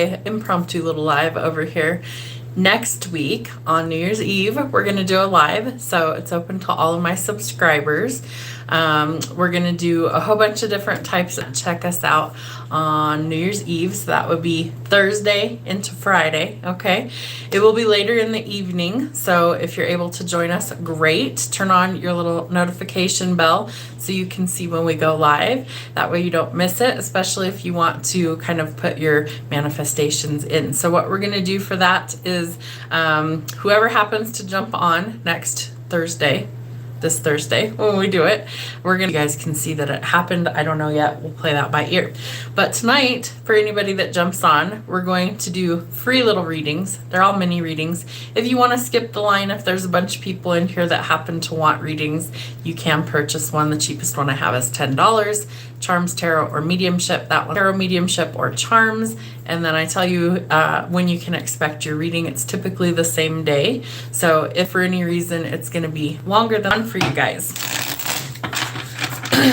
Thursday impromptu little live over here. Next week on New Year's Eve, we're going to do a live, so it's open to all of my subscribers. We're going to do a whole bunch of different types. Check us out on New Year's Eve, so that would be Thursday into Friday, okay? It will be later in the evening, so if you're able to join us, great. Turn on your little notification bell so you can see when we go live. That way you don't miss it, especially if you want to kind of put your manifestations in. So what we're going to do for that is whoever happens to jump on next Thursday, this Thursday when we do it, you guys can see that it happened. I don't know yet. We'll play that by ear. But tonight, for anybody that jumps on, we're going to do free little readings. They're all mini readings. If you want to skip the line, if there's a bunch of people in here that happen to want readings, you can purchase one. The cheapest one I have is $10. Charms, tarot, or mediumship. That one, tarot, mediumship, or charms. And then I tell you when you can expect your reading. It's typically the same day. So if for any reason it's going to be longer than one for you guys.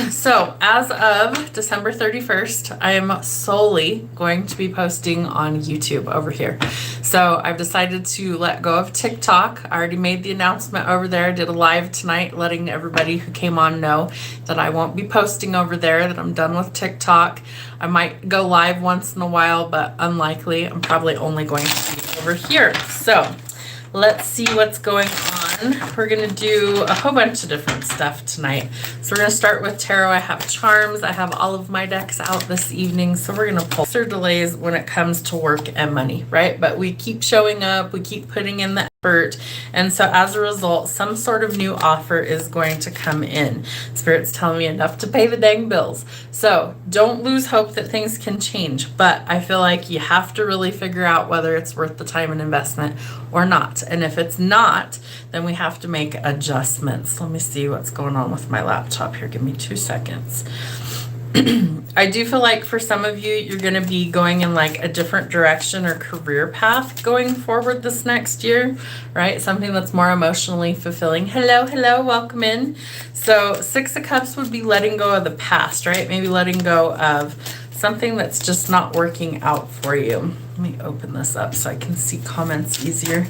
So as of December 31st, I am solely going to be posting on YouTube over here. So I've decided to let go of TikTok. I already made the announcement over there. I did a live tonight letting everybody who came on know that I won't be posting over there, that I'm done with TikTok. I might go live once in a while, but unlikely. I'm probably only going to be over here. So let's see what's going on. We're going to do a whole bunch of different stuff tonight. So we're going to start with tarot. I have charms. I have all of my decks out this evening. So we're going to pull. There are delays when it comes to work and money, right? But we keep showing up. We keep putting in the effort. And so as a result, some sort of new offer is going to come in. Spirit's telling me enough to pay the dang bills. So don't lose hope that things can change. But I feel like you have to really figure out whether it's worth the time and investment or not. And if it's not, then we have to make adjustments. Let me see what's going on with my laptop here. Give me 2 seconds. I do feel like for some of you, you're going to be going in like a different direction or career path going forward this next year, right? Something that's more emotionally fulfilling. Hello, welcome in. So 6 of Cups would be letting go of the past, right? Maybe letting go of something that's just not working out for you. Let me open this up so I can see comments easier.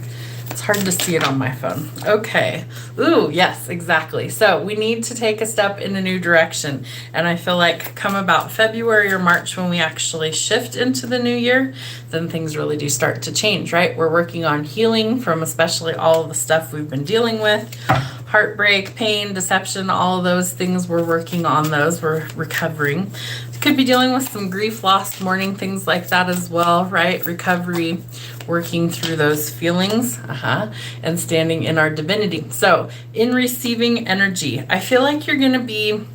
It's hard to see it on my phone. Okay. Ooh, yes, exactly. So we need to take a step in a new direction. And I feel like come about February or March when we actually shift into the new year, then things really do start to change, right? We're working on healing from especially all of the stuff we've been dealing with. Heartbreak, pain, deception, all of those things, we're working on those. We're recovering. Could be dealing with some grief, loss, mourning, things like that as well, right? Recovery, working through those feelings, and standing in our divinity. So in receiving energy, I feel like you're going to be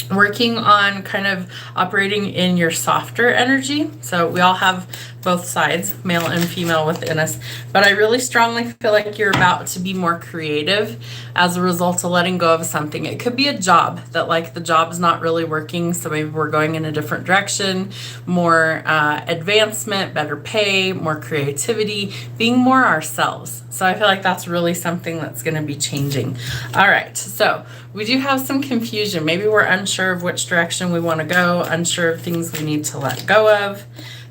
working on kind of operating in your softer energy. So we all have both sides, male and female, within us. But I really strongly feel like you're about to be more creative as a result of letting go of something. It could be a job that like the job's not really working. So maybe we're going in a different direction, more advancement, better pay, more creativity, being more ourselves. So I feel like that's really something that's going to be changing. All right. So we do have some confusion. Maybe we're unsure of which direction we want to go, unsure of things we need to let go of.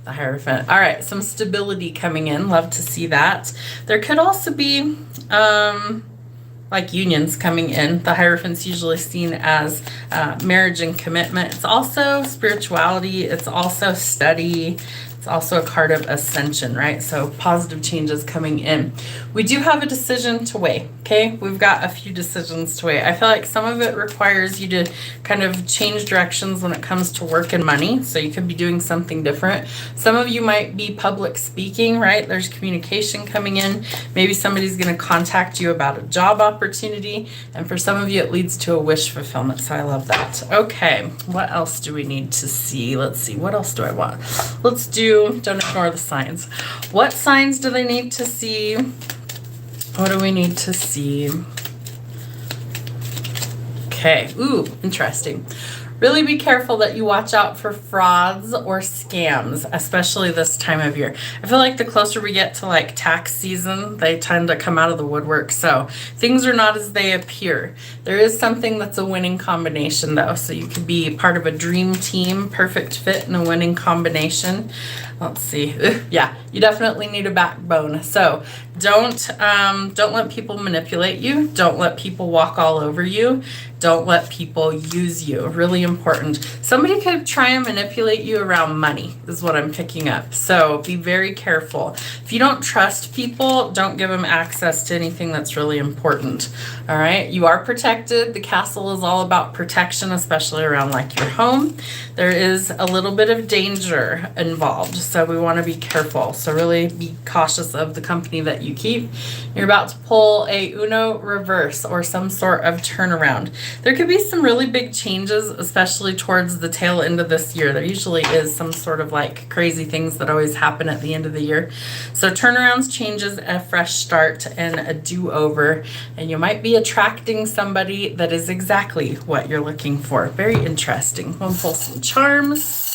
The Hierophant. All right, some stability coming in. Love to see that. There could also be like unions coming in. The Hierophant's usually seen as marriage and commitment. It's also spirituality. It's also study. It's also a card of ascension, right? So positive changes coming in. We do have a decision to weigh, okay? We've got a few decisions to weigh. I feel like some of it requires you to kind of change directions when it comes to work and money. So you could be doing something different. Some of you might be public speaking, right? There's communication coming in. Maybe somebody's going to contact you about a job opportunity. And for some of you, it leads to a wish fulfillment. So I love that. Okay, what else do we need to see? Let's see. What else do I want? Let's do, don't ignore the signs. What signs do they need to see? What do we need to see? Okay. Ooh, interesting. Really be careful that you watch out for frauds or scams, especially this time of year. I feel like the closer we get to like tax season, they tend to come out of the woodwork. So things are not as they appear. There is something that's a winning combination though. So you could be part of a dream team, perfect fit in a winning combination. Let's see. Yeah, you definitely need a backbone. So don't let people manipulate you. Don't let people walk all over you. Don't let people use you. Really important. Somebody could try and manipulate you around money, is what I'm picking up. So be very careful. If you don't trust people, don't give them access to anything that's really important. All right. You are protected. The castle is all about protection, especially around like your home. There is a little bit of danger involved. So we want to be careful. So really be cautious of the company that you keep. You're about to pull a Uno reverse or some sort of turnaround. There could be some really big changes, especially towards the tail end of this year. There usually is some sort of like crazy things that always happen at the end of the year. So turnarounds, changes, a fresh start, and a do-over. And you might be attracting somebody that is exactly what you're looking for. Very interesting. We'll pull some charms.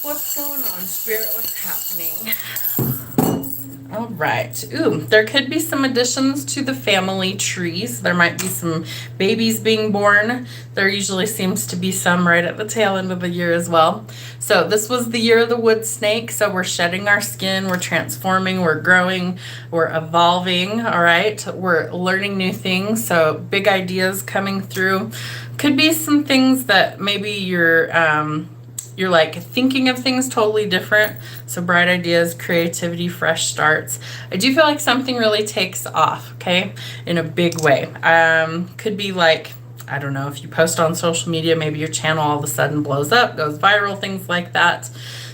What's going on, Spirit? What's happening? All right. Ooh, there could be some additions to the family trees. There might be some babies being born. There usually seems to be some right at the tail end of the year as well. So this was the year of the wood snake. So we're shedding our skin, we're transforming, we're growing, we're evolving. All right. We're learning new things. So big ideas coming through. Could be some things that maybe you're like thinking of things totally different. So bright ideas, creativity, fresh starts. I do feel like something really takes off, okay, in a big way. Could be like, I don't know, if you post on social media, maybe your channel all of a sudden blows up, goes viral, things like that.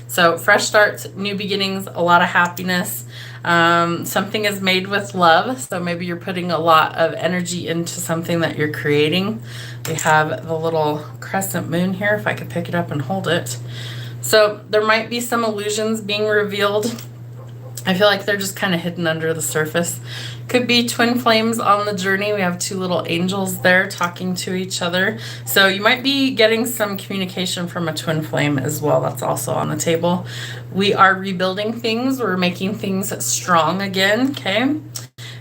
So fresh starts, new beginnings, a lot of happiness. Something is made with love. So maybe you're putting a lot of energy into something that you're creating. We have the little crescent moon here, if I could pick it up and hold it. So there might be some illusions being revealed. I feel like they're just kind of hidden under the surface. Could be twin flames on the journey. We have two little angels there talking to each other. So you might be getting some communication from a twin flame as well. That's also on the table. We are rebuilding things. We're making things strong again, okay?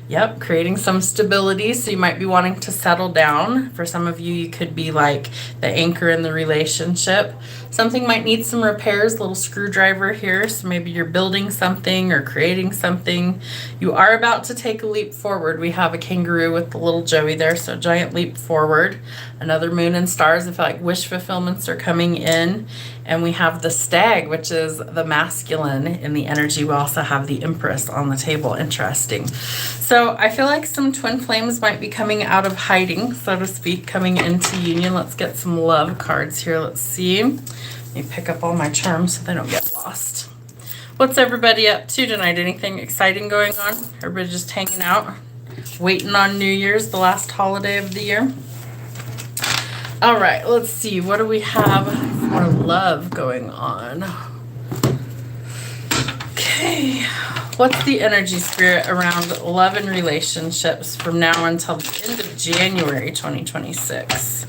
Yep, creating some stability. So you might be wanting to settle down. For some of you, you could be like the anchor in the relationship. Something might need some repairs, little screwdriver here. So maybe you're building something or creating something. You are about to take a leap forward. We have a kangaroo with the little Joey there. So giant leap forward. Another moon and stars. I feel like wish fulfillments are coming in. And we have the stag, which is the masculine in the energy. We also have the empress on the table. Interesting. So I feel like some twin flames might be coming out of hiding, so to speak, coming into union. Let's get some love cards here. Let's see. Let me pick up all my charms so they don't get lost. What's everybody up to tonight? Anything exciting going on? Everybody just hanging out, waiting on New Year's, the last holiday of the year. All right, let's see. What do we have for love going on? Okay. What's the energy, Spirit, around love and relationships from now until the end of January 2026?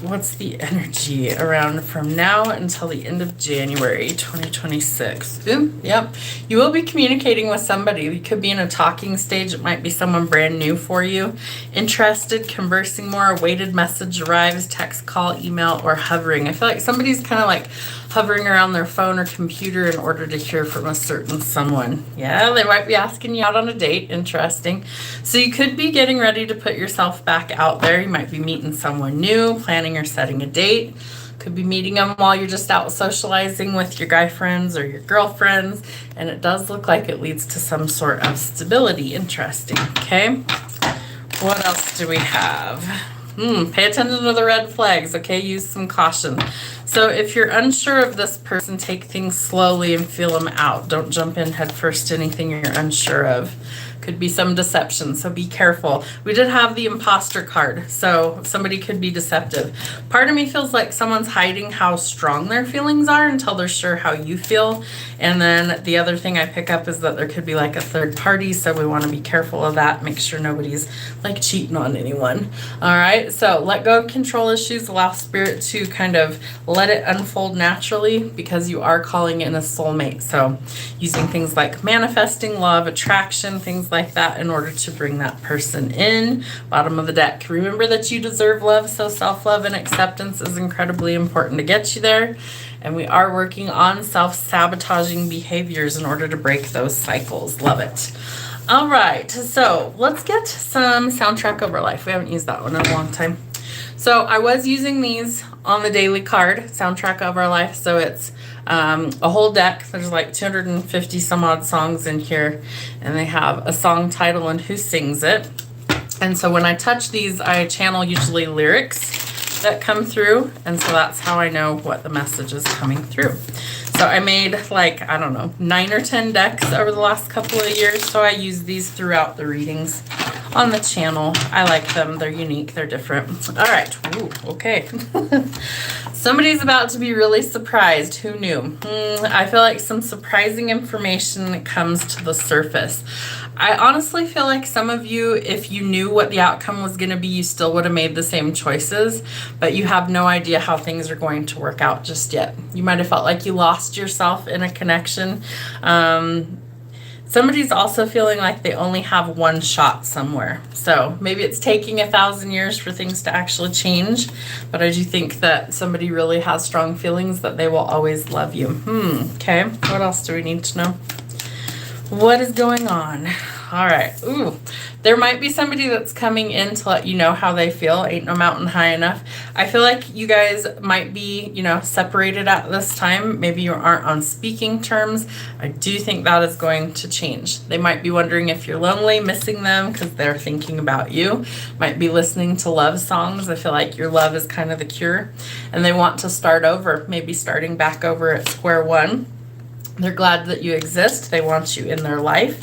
What's the energy around from now until the end of January 2026? Ooh, yep. You will be communicating with somebody. You could be in a talking stage. It might be someone brand new for you. Interested, conversing more, a weighted message arrives, text, call, email, or hovering. I feel like somebody's kind of like hovering around their phone or computer in order to hear from a certain someone. Yeah, they might be asking you out on a date. Interesting. So you could be getting ready to put yourself back out there. You might be meeting someone new, planning or setting a date. Could be meeting them while you're just out socializing with your guy friends or your girlfriends. And it does look like it leads to some sort of stability. Interesting. Okay. What else do we have? Pay attention to the red flags, okay? Use some caution. So if you're unsure of this person, take things slowly and feel them out. Don't jump in head first to anything you're unsure of. Could be some deception, so be careful. We did have the imposter card, so somebody could be deceptive. Part of me feels like someone's hiding how strong their feelings are until they're sure how you feel. And then the other thing I pick up is that there could be like a third party, so we want to be careful of that. Make sure nobody's like cheating on anyone. All right, so let go of control issues. Allow Spirit to kind of let it unfold naturally, because you are calling in a soulmate. So using things like manifesting love, attraction, things like that in order to bring that person in. Bottom of the deck. Remember that you deserve love, so self-love and acceptance is incredibly important to get you there. And we are working on self-sabotaging behaviors in order to break those cycles. Love it. All right, so let's get some soundtrack of our life. We haven't used that one in a long time. So I was using these on the daily card, soundtrack of our life. So it's a whole deck. There's like 250 some odd songs in here, and they have a song title and who sings it. And so when I touch these, I channel usually lyrics that come through, and so that's how I know what the message is coming through. So I made like, I don't know, 9 or 10 decks over the last couple of years, so I use these throughout the readings on the channel. I like them. They're unique. They're different. All right. Ooh, okay. Somebody's about to be really surprised. Who knew? I feel like some surprising information comes to the surface. I honestly feel like some of you, if you knew what the outcome was going to be, you still would have made the same choices, but you have no idea how things are going to work out just yet. You might have felt like you lost yourself in a connection. Somebody's also feeling like they only have one shot somewhere. So maybe it's taking 1,000 years for things to actually change, but I do think that somebody really has strong feelings that they will always love you. Okay. What else do we need to know? What is going on? All right. Ooh, there might be somebody that's coming in to let you know how they feel. Ain't no mountain high enough. I feel like you guys might be, separated at this time. Maybe you aren't on speaking terms. I do think that is going to change. They might be wondering if you're lonely, missing them because they're thinking about you. Might be listening to love songs. I feel like your love is kind of the cure, and they want to start over, maybe starting back over at square one. They're glad that you exist. They want you in their life.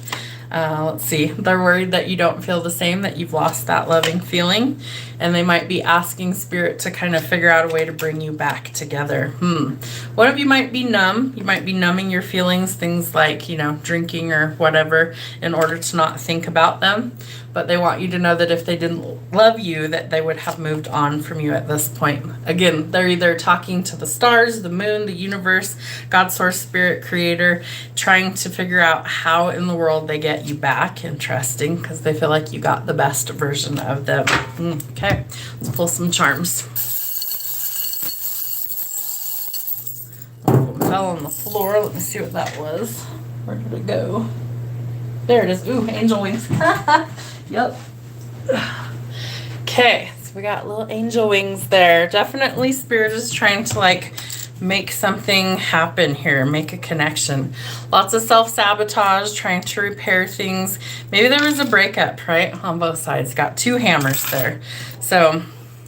Let's see. They're worried that you don't feel the same, that you've lost that loving feeling. And they might be asking Spirit to kind of figure out a way to bring you back together. One of you might be numb. You might be numbing your feelings, things like, drinking or whatever, in order to not think about them. But they want you to know that if they didn't love you, that they would have moved on from you at this point. Again, they're either talking to the stars, the moon, the universe, God, source, spirit, creator, trying to figure out how in the world they get you back. Interesting, because they feel like you got the best version of them. Okay, let's pull some charms. Oh, it fell on the floor. Let me see what that was. Where did it go? There it is. Ooh, angel wings. Yep. Okay, so we got little angel wings there. Definitely Spirit is trying to make something happen here, make a connection. Lots of self-sabotage, trying to repair things. Maybe there was a breakup, right? On both sides. Got 2 hammers there. So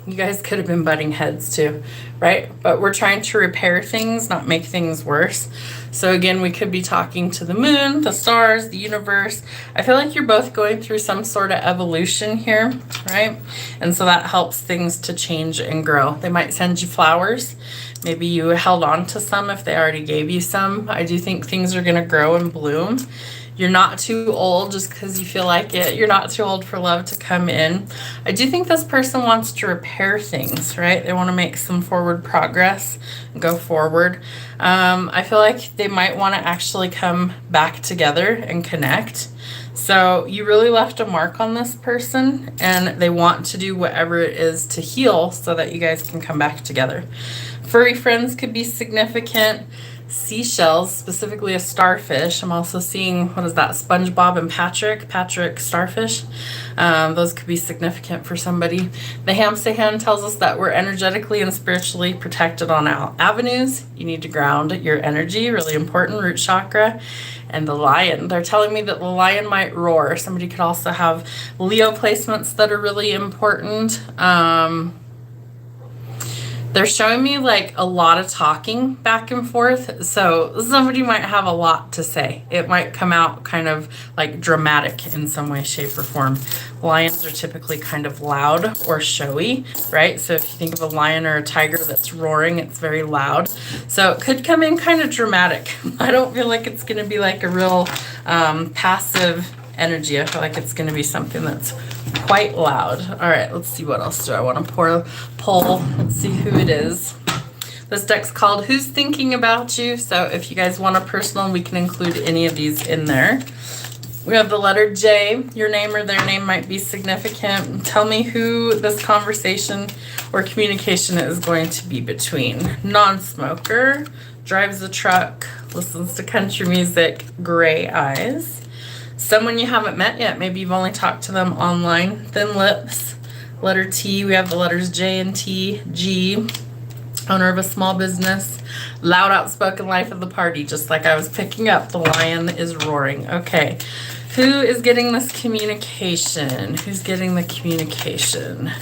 you guys could have been butting heads too, right? But we're trying to repair things, not make things worse. So again, we could be talking to the moon, the stars, the universe. I feel like you're both going through some sort of evolution here, right? And so that helps things to change and grow. They might send you flowers. Maybe you held on to some if they already gave you some. I do think things are going to grow and bloom. You're not too old just because you feel like it. You're not too old for love to come in. I do think this person wants to repair things, right? They want to make some forward progress and go forward. I feel like they might want to actually come back together and connect. So you really left a mark on this person, and they want to do whatever it is to heal so that you guys can come back together. Furry friends could be significant. Seashells, specifically a starfish. I'm also seeing, what is that, SpongeBob and Patrick starfish. Those could be significant for somebody. The Hamster hand tells us that we're energetically and spiritually protected on all avenues. You need to ground your energy, really important, root chakra. And the lion, they're telling me that the lion might roar. Somebody could also have Leo placements that are really important. They're showing me a lot of talking back and forth. So somebody might have a lot to say. It might come out kind of dramatic in some way, shape, or form. Lions are typically kind of loud or showy, right? So if you think of a lion or a tiger that's roaring, it's very loud. So it could come in kind of dramatic. I don't feel like it's going to be a real passive energy. I feel like it's going to be something that's quite loud. All right, let's see, what else do I want to pull. Let's see who it is. This deck's called Who's Thinking About You? So if you guys want a personal, we can include any of these in there. We have the letter J. Your name or their name might be significant. Tell me who this conversation or communication is going to be between. Non-smoker, drives a truck, listens to country music, gray eyes. Someone you haven't met yet. Maybe you've only talked to them online. Thin lips. Letter T. We have the letters J and T. G. Owner of a small business. Loud, outspoken life of the party. Just like I was picking up, the lion is roaring. Okay. Who is getting this communication? Who's getting the communication?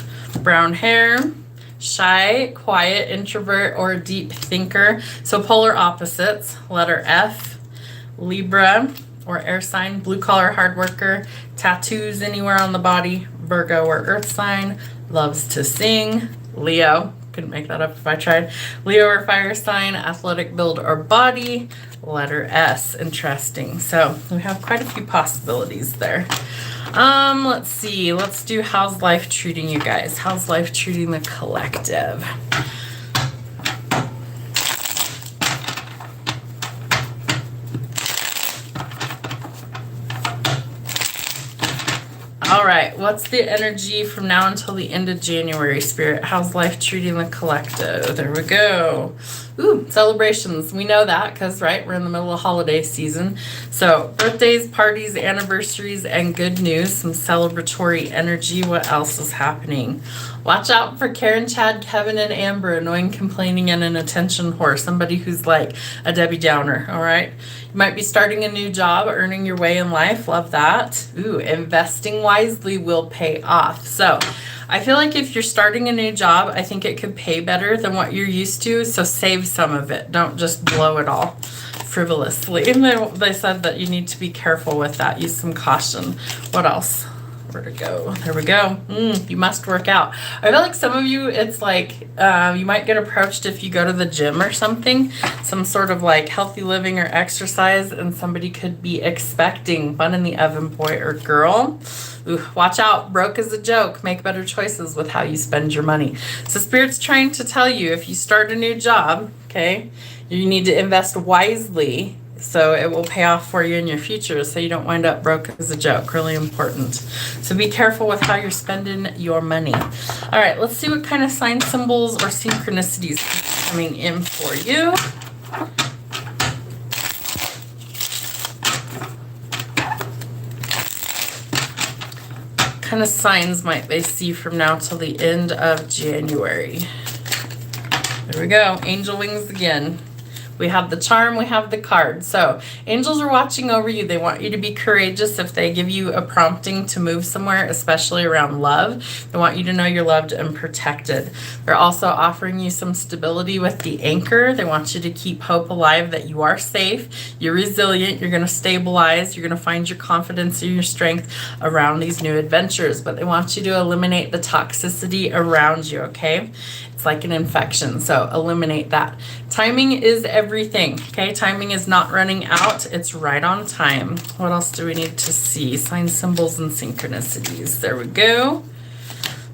Brown hair. Shy, quiet, introvert, or deep thinker. So polar opposites. Letter F. Libra or air sign. Blue collar, hard worker. Tattoos anywhere on the body. Virgo or earth sign. Loves to sing. Leo. Couldn't make that up if I tried. Leo or fire sign. Athletic build or body. Letter S. Interesting. So we have quite a few possibilities there. Let's see. Let's do how's life treating you guys? How's life treating the collective? All right, what's the energy from now until the end of January, Spirit? How's life treating the collective? There we go. Ooh, celebrations. We know that because, right, we're in the middle of holiday season. So birthdays, parties, anniversaries, and good news. Some celebratory energy. What else is happening? Watch out for Karen, Chad, Kevin, and Amber. Annoying, complaining, and an attention whore. Somebody who's like a Debbie Downer, all right? You might be starting a new job, earning your way in life. Love that. Ooh, investing wisely will pay off. So I feel like if you're starting a new job, I think it could pay better than what you're used to. So save some of it. Don't just blow it all frivolously. And they said that you need to be careful with that. Use some caution. What else? Where to go? There we go. You must work out. I feel like some of you, it's like you might get approached if you go to the gym or something, some sort of like healthy living or exercise, and somebody could be expecting fun in the oven, boy or girl. Ooh, watch out. Broke is a joke. Make better choices with how you spend your money. So Spirit's trying to tell you if you start a new job, okay, you need to invest wisely so it will pay off for you in your future so you don't wind up broke as a joke. Really important. So be careful with how you're spending your money. All right, let's see what kind of sign symbols or synchronicities are coming in for you. What kind of signs might they see from now till the end of January? There we go. Angel wings again. We have the charm, we have the card. So angels are watching over you. They want you to be courageous if they give you a prompting to move somewhere, especially around love. They want you to know you're loved and protected. They're also offering you some stability with the anchor. They want you to keep hope alive that you are safe, you're resilient, you're going to stabilize, you're going to find your confidence and your strength around these new adventures. But they want you to eliminate the toxicity around you, okay? It's like an infection, so eliminate that. Timing is everything, okay? Timing is not running out. It's right on time. What else do we need to see? Sign symbols and synchronicities. There we go.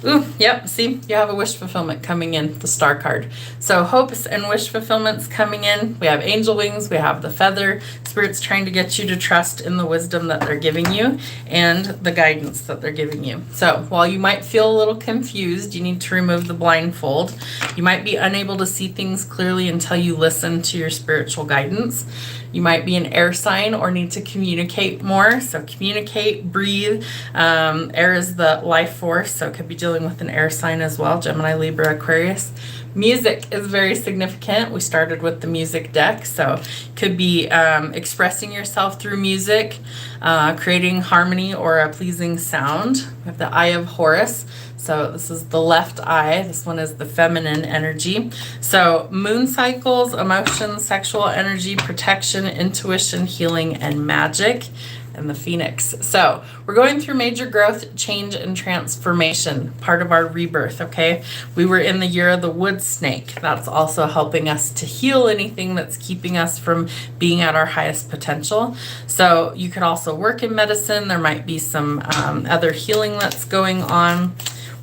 Ooh, yep, see, you have a wish fulfillment coming in, the star card. So hopes and wish fulfillments coming in. We have angel wings, we have the feather. Spirit's trying to get you to trust in the wisdom that they're giving you and the guidance that they're giving you. So while you might feel a little confused, you need to remove the blindfold. You might be unable to see things clearly until you listen to your spiritual guidance. You might be an air sign or need to communicate more. So communicate, breathe. Air is the life force, so it could be dealing with an air sign as well. Gemini, Libra, Aquarius. Music is very significant. We started with the music deck, so could be expressing yourself through music, creating harmony or a pleasing sound. We have the Eye of Horus. So this is the left eye. This one is the feminine energy. So moon cycles, emotions, sexual energy, protection, intuition, healing, and magic. And the Phoenix. So we're going through major growth, change, and transformation, part of our rebirth, okay? We were in the year of the wood snake. That's also helping us to heal anything that's keeping us from being at our highest potential. So you could also work in medicine. There might be some other healing that's going on.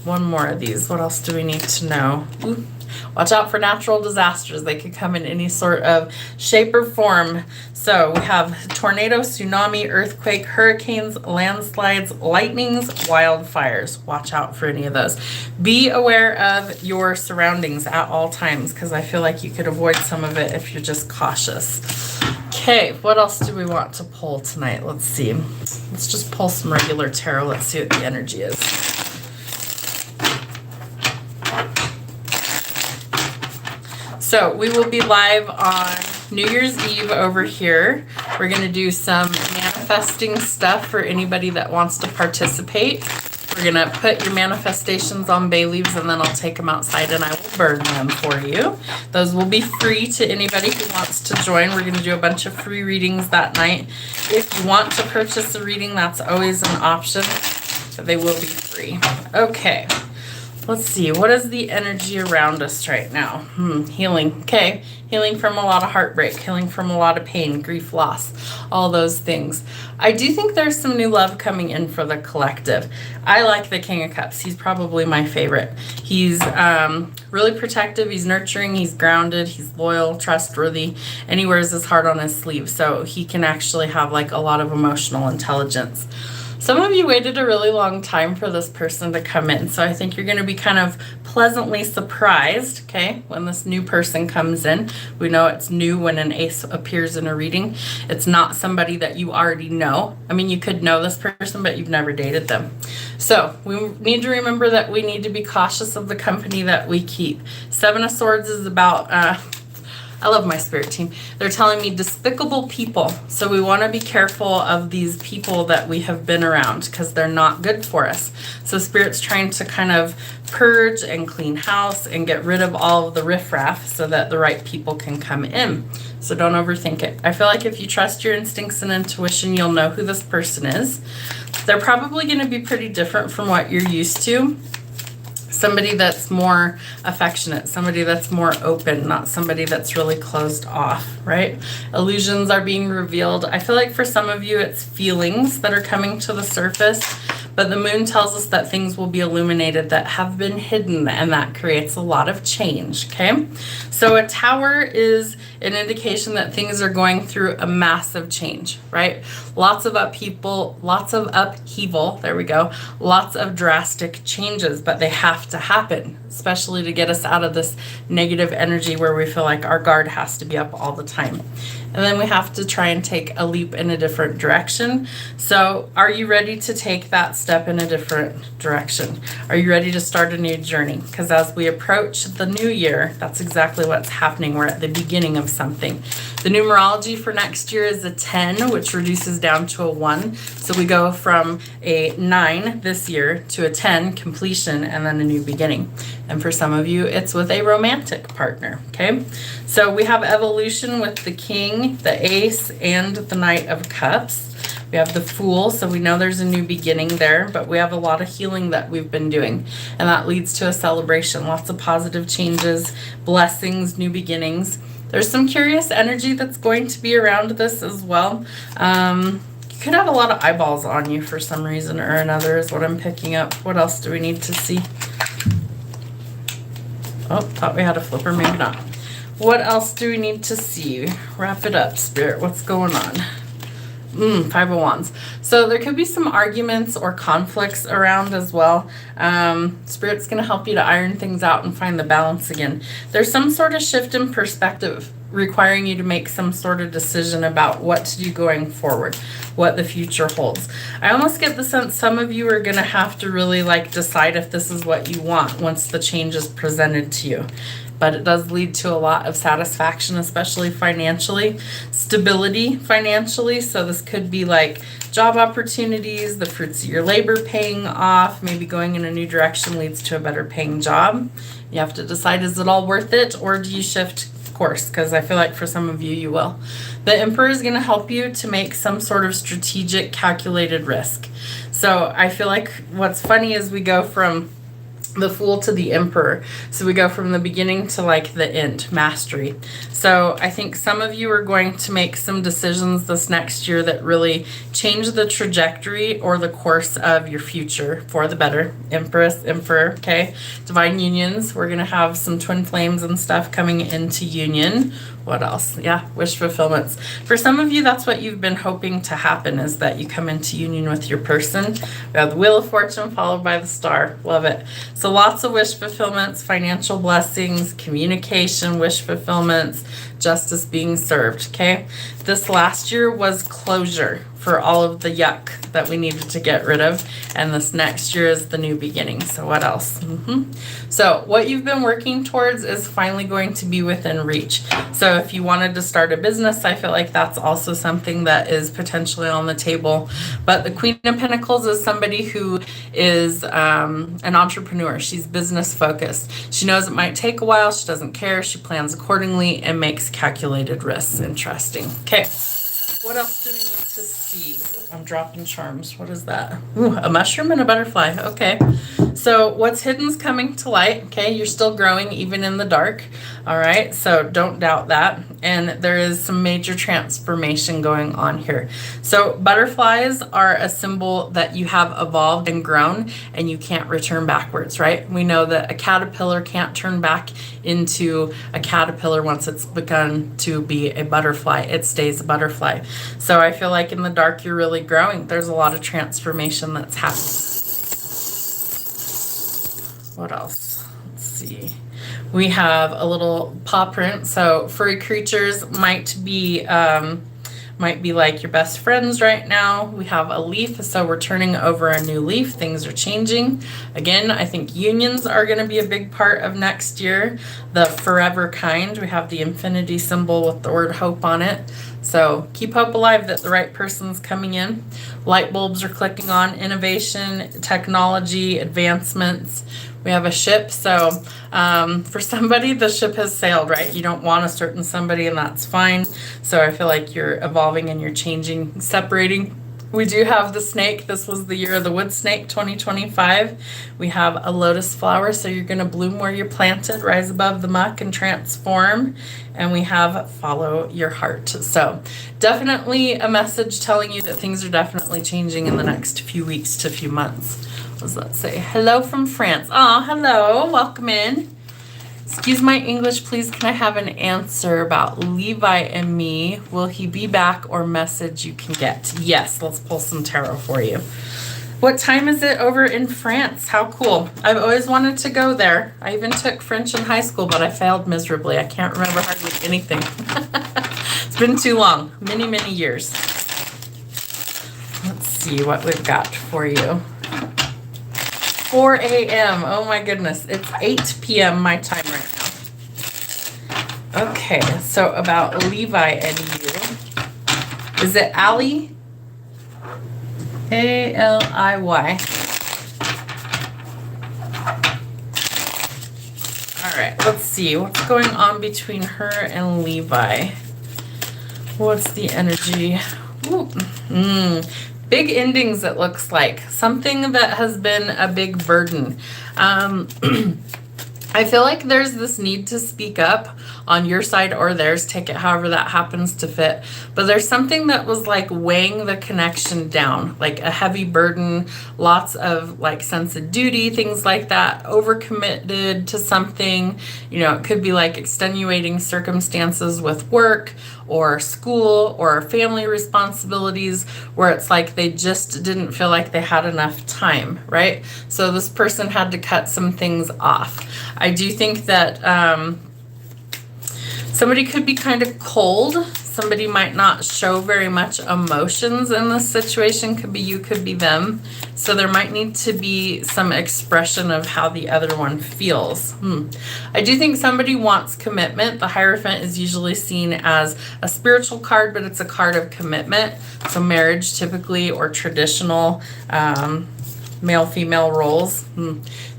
One more of these. What else do we need to know? Ooh. Watch out for natural disasters. They could come in any sort of shape or form. So we have tornado, tsunami, earthquake, hurricanes, landslides, lightnings, wildfires. Watch out for any of those. Be aware of your surroundings at all times, because I feel like you could avoid some of it if you're just cautious. Okay, what else do we want to pull tonight? Let's see. Let's just pull some regular tarot. Let's see what the energy is. So we will be live on New Year's Eve over here. We're going to do some manifesting stuff for anybody that wants to participate. We're going to put your manifestations on bay leaves, and then I'll take them outside and I will burn them for you. Those will be free to anybody who wants to join. We're going to do a bunch of free readings that night. If you want to purchase a reading, that's always an option, but they will be free. Okay. Let's see, what is the energy around us right now? Healing. Okay, healing from a lot of heartbreak, healing from a lot of pain, grief, loss, all those things. I do think there's some new love coming in for the collective. I like the King of Cups. He's probably my favorite. He's really protective, he's nurturing, he's grounded, he's loyal, trustworthy, and he wears his heart on his sleeve, so he can actually have like a lot of emotional intelligence. Some of you waited a really long time for this person to come in, so I think you're going to be kind of pleasantly surprised, okay, when this new person comes in. We know it's new when an ace appears in a reading. It's not somebody that you already know. I mean, you could know this person, but you've never dated them. So we need to remember that we need to be cautious of the company that we keep. Seven of Swords is about... I love my spirit team. They're telling me despicable people. So we want to be careful of these people that we have been around, because they're not good for us. So Spirit's trying to kind of purge and clean house and get rid of all of the riffraff so that the right people can come in. So don't overthink it. I feel like if you trust your instincts and intuition, you'll know who this person is. They're probably going to be pretty different from what you're used to. Somebody that's more affectionate, somebody that's more open, not somebody that's really closed off, right? Illusions are being revealed. I feel like for some of you, it's feelings that are coming to the surface, but the moon tells us that things will be illuminated that have been hidden, and that creates a lot of change, okay? So a tower is an indication that things are going through a massive change, right? Lots of upheaval, there we go, lots of drastic changes, but they have to happen, especially to get us out of this negative energy where we feel like our guard has to be up all the time. And then we have to try and take a leap in a different direction. So are you ready to take that step in a different direction? Are you ready to start a new journey? Because as we approach the new year, that's exactly what's happening. We're at the beginning of something. The numerology for next year is a 10, which reduces down to a 1. So we go from a 9 this year to a 10, completion, and then a new beginning. And for some of you, it's with a romantic partner, okay? So we have evolution with the King, the Ace, and the Knight of Cups. We have the Fool, so we know there's a new beginning there, but we have a lot of healing that we've been doing, and that leads to a celebration. Lots of positive changes, blessings, new beginnings. There's some curious energy that's going to be around this as well. You could have a lot of eyeballs on you for some reason or another is what I'm picking up. What else do we need to see? Oh, thought we had a flipper, maybe not. What else do we need to see? Wrap it up, Spirit. What's going on? Five of Wands. So there could be some arguments or conflicts around as well. Spirit's going to help you to iron things out and find the balance again. There's some sort of shift in perspective requiring you to make some sort of decision about what to do going forward, what the future holds. I almost get the sense some of you are going to have to really decide if this is what you want once the change is presented to you. But it does lead to a lot of satisfaction, especially financially, stability financially. So this could be job opportunities, the fruits of your labor paying off, maybe going in a new direction leads to a better paying job. You have to decide, is it all worth it, or do you shift course? Because I feel like for some of you, you will. The Emperor is going to help you to make some sort of strategic, calculated risk. So I feel like what's funny is we go from the Fool to the Emperor. So we go from the beginning to like the end, mastery. So I think some of you are going to make some decisions this next year that really change the trajectory or the course of your future for the better. Empress, Emperor, okay? Divine unions. We're going to have some twin flames and stuff coming into union. What else? Yeah, wish fulfillments. For some of you, that's what you've been hoping to happen, is that you come into union with your person. We have the Wheel of Fortune followed by the Star. Love it. So lots of wish fulfillments, financial blessings, communication, wish fulfillments, justice being served, okay? This last year was closure for all of the yuck that we needed to get rid of. And this next year is the new beginning. So what else? So what you've been working towards is finally going to be within reach. So if you wanted to start a business, I feel like that's also something that is potentially on the table. But the Queen of Pentacles is somebody who is an entrepreneur. She's business focused. She knows it might take a while. She doesn't care. She plans accordingly and makes calculated risks. Interesting. Okay. What else do we need to see? I'm dropping charms. What is that? Ooh, a mushroom and a butterfly. Okay. So what's hidden is coming to light. Okay. You're still growing even in the dark. All right. So don't doubt that. And there is some major transformation going on here. So butterflies are a symbol that you have evolved and grown and you can't return backwards, right? We know that a caterpillar can't turn back into a caterpillar once it's begun to be a butterfly. It stays a butterfly. So I feel like in the dark, you're really growing. There's a lot of transformation that's happening. What else? Let's see. We have a little paw print. So furry creatures might be like your best friends right now. We have a leaf, so we're turning over a new leaf. Things are changing. Again, I think unions are going to be a big part of next year. The forever kind. We have the infinity symbol with the word hope on it. So keep hope alive that the right person's coming in. Light bulbs are clicking on. Innovation, technology, advancements. We have a ship. So for somebody, the ship has sailed, right? You don't want a certain somebody, and that's fine. So I feel like you're evolving and you're changing, separating. We do have the snake. This was the year of the wood snake, 2025. We have a lotus flower, so you're going to bloom where you're planted, rise above the muck and transform. And we have follow your heart. So definitely a message telling you that things are definitely changing in the next few weeks to few months. What does that say? Hello from France. Oh, hello. Welcome in. Excuse my English, please. Can I have an answer about Levi and me? Will he be back, or message you can get? Yes, let's pull some tarot for you. What time is it over in France? How cool. I've always wanted to go there. I even took French in high school, but I failed miserably. I can't remember hardly anything. It's been too long. Many, many years. Let's see what we've got for you. 4 a.m. Oh my goodness. It's 8 p.m. my time right now. Okay, so about Levi and you. Is it Allie? A-L-I-Y. All right, let's see. What's going on between her and Levi? What's the energy? Ooh. Big endings, it looks like. Something that has been a big burden. I feel like there's this need to speak up on your side or theirs, take it however that happens to fit. But there's something that was like weighing the connection down, like a heavy burden, lots of like sense of duty, things like that, overcommitted to something. You know, it could be like extenuating circumstances with work or school or family responsibilities where it's like they just didn't feel like they had enough time, right? So this person had to cut some things off. I do think that somebody could be kind of cold. Somebody might not show very much emotions in this situation. Could be you, could be them. So there might need to be some expression of how the other one feels. I do think somebody wants commitment. The Hierophant is usually seen as a spiritual card, but it's a card of commitment. So marriage typically, or traditional male-female roles.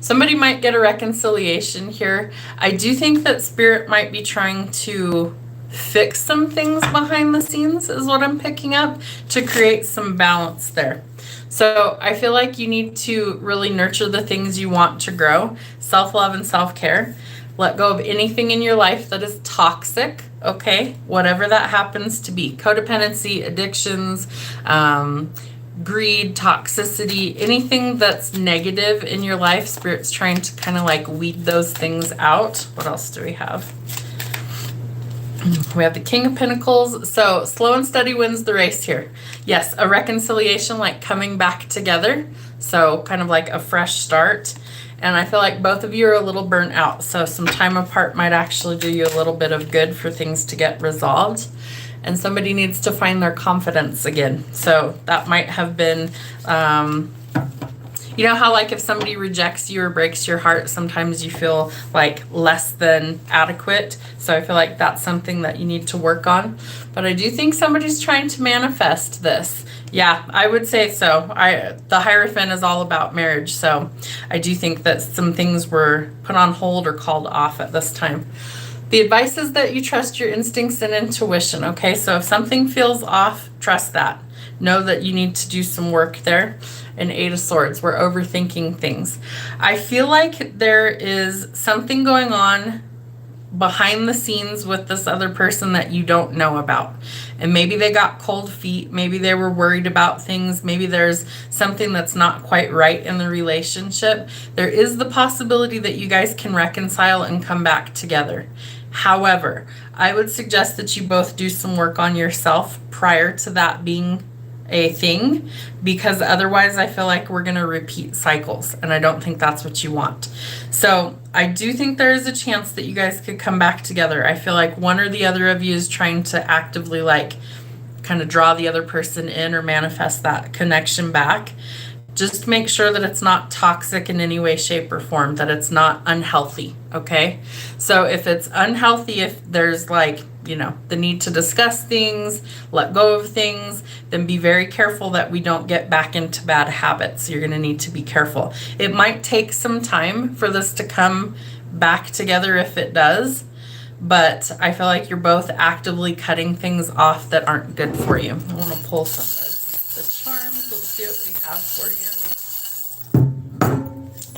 Somebody might get a reconciliation here. I do think that Spirit might be trying to fix some things behind the scenes is what I'm picking up, to create some balance there. So I feel like you need to really nurture the things you want to grow, self-love and self-care. Let go of anything in your life that is toxic, okay? Whatever that happens to be. Codependency, addictions, greed, toxicity, anything that's negative in your life. Spirit's trying to kind of like weed those things out. What else do we have? We have the King of Pentacles. So slow and steady wins the race here. Yes, a reconciliation, like coming back together. So kind of like a fresh start. And I feel like both of you are a little burnt out. So some time apart might actually do you a little bit of good for things to get resolved. And somebody needs to find their confidence again. So that might have been, you know how like if somebody rejects you or breaks your heart, sometimes you feel like less than adequate. So I feel like that's something that you need to work on. But I do think somebody's trying to manifest this. Yeah, I would say so. The Hierophant is all about marriage. So I do think that some things were put on hold or called off at this time. The advice is that you trust your instincts and intuition, okay? So if something feels off, trust that. Know that you need to do some work there. And Eight of Swords, we're overthinking things. I feel like there is something going on behind the scenes with this other person that you don't know about. And maybe they got cold feet. Maybe they were worried about things. Maybe there's something that's not quite right in the relationship. There is the possibility that you guys can reconcile and come back together. However, I would suggest that you both do some work on yourself prior to that being a thing, because otherwise I feel like we're going to repeat cycles, and I don't think that's what you want. So I do think there is a chance that you guys could come back together. I feel like one or the other of you is trying to actively like kind of draw the other person in or manifest that connection back. Just make sure that it's not toxic in any way, shape, or form, that it's not unhealthy, okay? So if it's unhealthy, if there's like, you know, the need to discuss things, let go of things, then be very careful that we don't get back into bad habits. You're going to need to be careful. It might take some time for this to come back together if it does, but I feel like you're both actively cutting things off that aren't good for you. I want to pull some of the charms. Let's see what we have for you.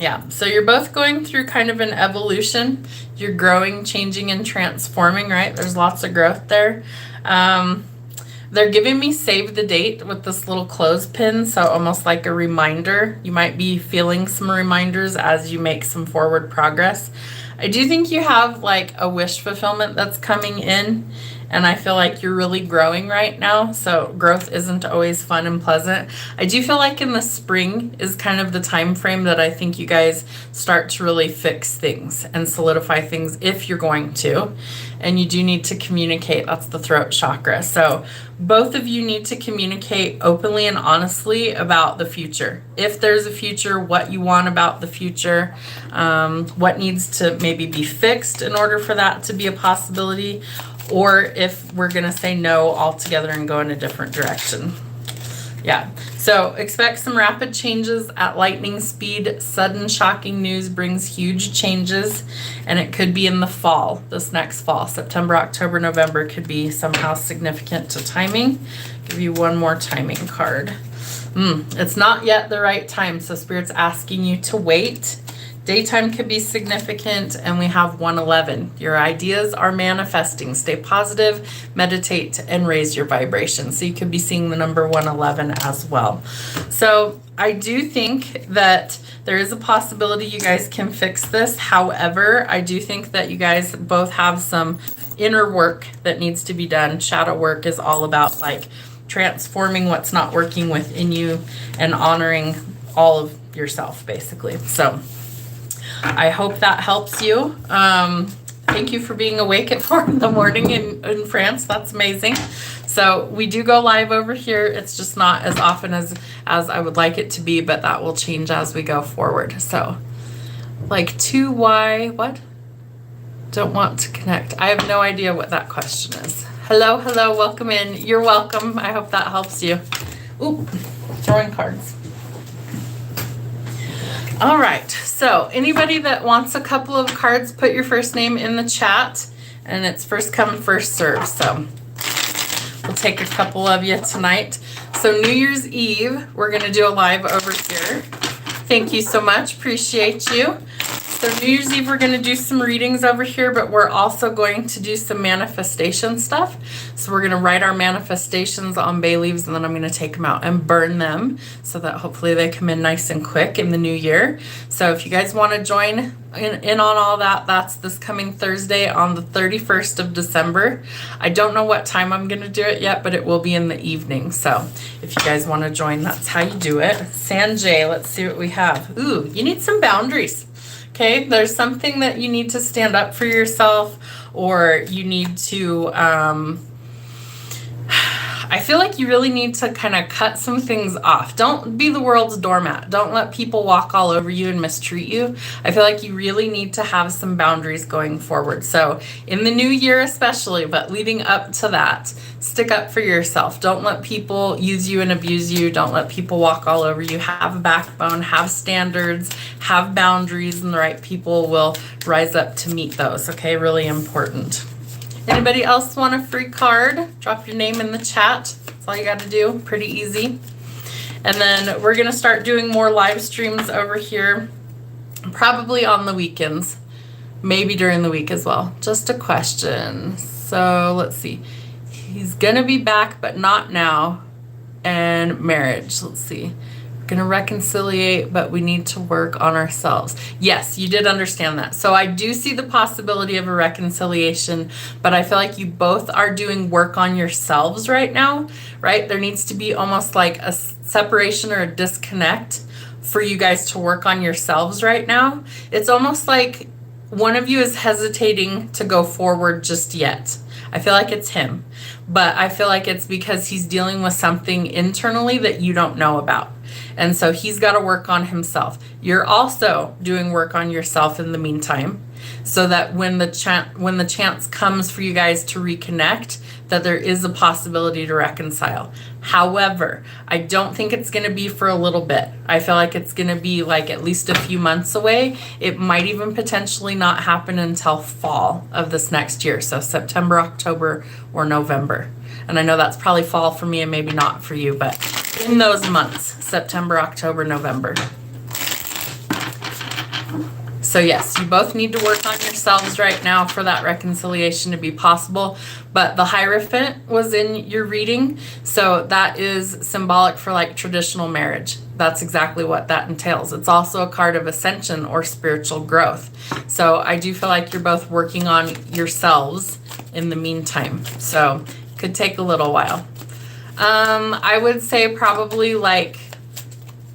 Yeah, so you're both going through kind of an evolution. You're growing, changing, and transforming, right? There's lots of growth there. They're giving me save the date with this little clothespin, so almost like a reminder. You might be feeling some reminders as you make some forward progress. I do think you have like a wish fulfillment that's coming in, and I feel like you're really growing right now. So growth isn't always fun and pleasant. I do feel like in the spring is kind of the time frame that I think you guys start to really fix things and solidify things if you're going to. And you do need to communicate. That's the throat chakra. So both of you need to communicate openly and honestly about the future. If there's a future, what you want about the future, what needs to maybe be fixed in order for that to be a possibility, or if we're going to say no altogether and go in a different direction. Yeah, so expect some rapid changes at lightning speed. Sudden shocking news brings huge changes, and it could be in the fall, this next fall. September, October, November could be somehow significant to timing. Give you one more timing card. It's not yet the right time, so Spirit's asking you to wait. Daytime could be significant, and we have 111. Your ideas are manifesting. Stay positive, meditate, and raise your vibration. So you could be seeing the number 111 as well. So I do think that there is a possibility you guys can fix this. However, I do think that you guys both have some inner work that needs to be done. Shadow work is all about like transforming what's not working within you and honoring all of yourself, basically. So I hope that helps you. Thank you for being awake at 4 in the morning in France. That's amazing. So we do go live over here. It's just not as often as I would like it to be, but that will change as we go forward. So like 2Y, what? Don't want to connect. I have no idea what that question is. Hello, welcome in. You're welcome. I hope that helps you. Ooh, throwing cards. All right, so anybody that wants a couple of cards, put your first name in the chat, and it's first come, first serve. So We'll take a couple of you tonight. So New Year's Eve, we're going to do a live over here. Thank you so much. Appreciate you. So New Year's Eve, we're going to do some readings over here, but we're also going to do some manifestation stuff. So we're going to write our manifestations on bay leaves, and then I'm going to take them out and burn them so that hopefully they come in nice and quick in the new year. So if you guys want to join in on all that, that's this coming Thursday on the 31st of December. I don't know what time I'm going to do it yet, but it will be in the evening. So if you guys want to join, that's how you do it. Sanjay, let's see what we have. Ooh, you need some boundaries. Okay, there's something that you need to stand up for yourself, or you need to, I feel like you really need to kind of cut some things off. Don't be the world's doormat. Don't let people walk all over you and mistreat you. I feel like you really need to have some boundaries going forward. So in the new year especially, but leading up to that, stick up for yourself. Don't let people use you and abuse you. Don't let people walk all over you. Have a backbone, have standards, have boundaries, and the right people will rise up to meet those. Okay, really important. Anybody else want a free card? Drop your name in the chat. That's all you got to do. Pretty easy. And then we're going to start doing more live streams over here, probably on the weekends, maybe during the week as well. Just a question. So let's see. He's going to be back, but not now. And marriage. Let's see. Going to reconciliate, but we need to work on ourselves. Yes, you did understand that. So I do see the possibility of a reconciliation, but I feel like you both are doing work on yourselves right now, right? There needs to be almost like a separation or a disconnect for you guys to work on yourselves right now. It's almost like one of you is hesitating to go forward just yet. I feel like it's him, but I feel like it's because he's dealing with something internally that you don't know about. And so he's got to work on himself. You're also doing work on yourself in the meantime, so that when the chance comes for you guys to reconnect, that there is a possibility to reconcile. However, I don't think it's going to be for a little bit. I feel like it's going to be like at least a few months away. It might even potentially not happen until fall of this next year. So September, October, or November. And I know that's probably fall for me and maybe not for you, but in those months, September, October, November. So yes, you both need to work on yourselves right now for that reconciliation to be possible. But the Hierophant was in your reading, so that is symbolic for like traditional marriage. That's exactly what that entails. It's also a card of ascension or spiritual growth. So I do feel like you're both working on yourselves in the meantime. So it could take a little while. I would say probably like